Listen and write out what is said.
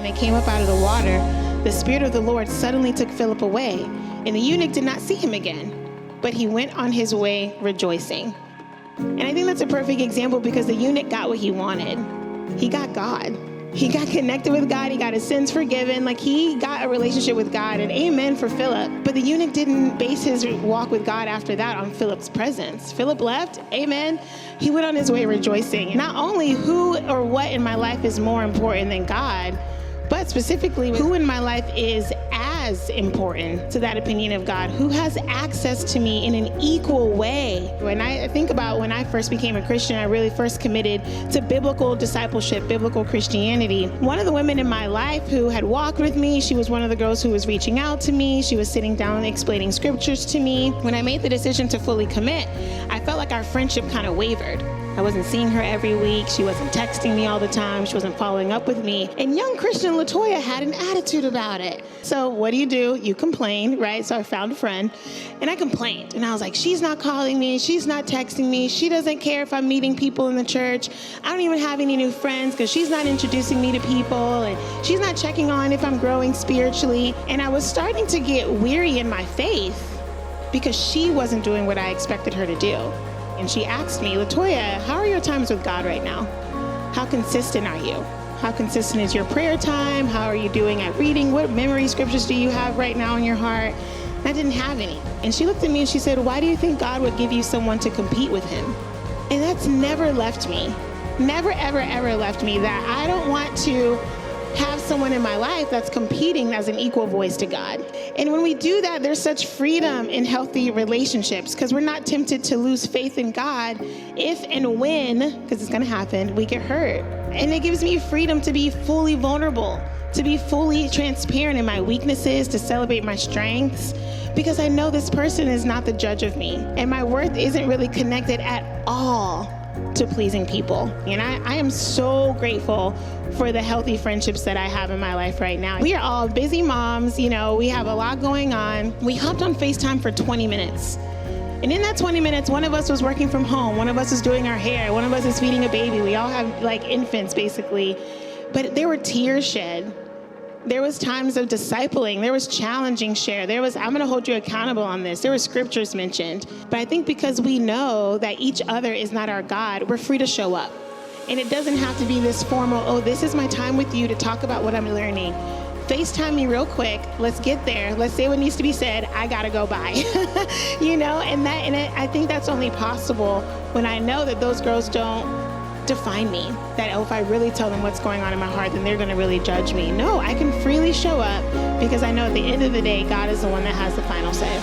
it came up out of the water, the Spirit of the Lord suddenly took Philip away, and the eunuch did not see him again, but he went on his way rejoicing. And I think that's a perfect example because the eunuch got what he wanted. He got God. He got connected with God. He got his sins forgiven. Like, he got a relationship with God, and amen for Philip. But the eunuch didn't base his walk with God after that on Philip's presence. Philip left, amen. He went on his way rejoicing. Not only who or what in my life is more important than God, but specifically who in my life is as important to that opinion of God, who has access to me in an equal way. When I think about when I first became a Christian, I really first committed to biblical discipleship, biblical Christianity. One of the women in my life who had walked with me, she was one of the girls who was reaching out to me. She was sitting down and explaining scriptures to me. When I made the decision to fully commit, I felt like our friendship kind of wavered. I wasn't seeing her every week. She wasn't texting me all the time. She wasn't following up with me. And young Christian LaToya had an attitude about it. So what do? You complain, right? So I found a friend and I complained. And I was like, she's not calling me. She's not texting me. She doesn't care if I'm meeting people in the church. I don't even have any new friends because she's not introducing me to people. And she's not checking on if I'm growing spiritually. And I was starting to get weary in my faith because she wasn't doing what I expected her to do. And she asked me, LaToya, how are your times with God right now? How consistent are you? How consistent is your prayer time? How are you doing at reading? What memory scriptures do you have right now in your heart? And I didn't have any. And she looked at me and she said, why do you think God would give you someone to compete with him? And that's never left me. Never, ever, ever left me, that I don't want to have someone in my life that's competing as an equal voice to God. And when we do that, there's such freedom in healthy relationships because we're not tempted to lose faith in God if and when, because it's going to happen, we get hurt. And it gives me freedom to be fully vulnerable, to be fully transparent in my weaknesses, to celebrate my strengths, because I know this person is not the judge of me. And my worth isn't really connected at all to pleasing people. And I am so grateful for the healthy friendships that I have in my life right now. We are all busy moms, we have a lot going on. We hopped on FaceTime for 20 minutes. And in that 20 minutes, one of us was working from home. One of us is doing our hair. One of us is feeding a baby. We all have like infants basically. But there were tears shed. There was times of discipling. There was challenging share. There was, I'm going to hold you accountable on this. There were scriptures mentioned. But I think because we know that each other is not our God, we're free to show up. And it doesn't have to be this formal, oh, this is my time with you to talk about what I'm learning. FaceTime me real quick. Let's get there. Let's say what needs to be said. I got to go by. I think that's only possible when I know that those girls don't define me, that if I really tell them what's going on in my heart, then they're going to really judge me. No, I can freely show up because I know at the end of the day, God is the one that has the final say.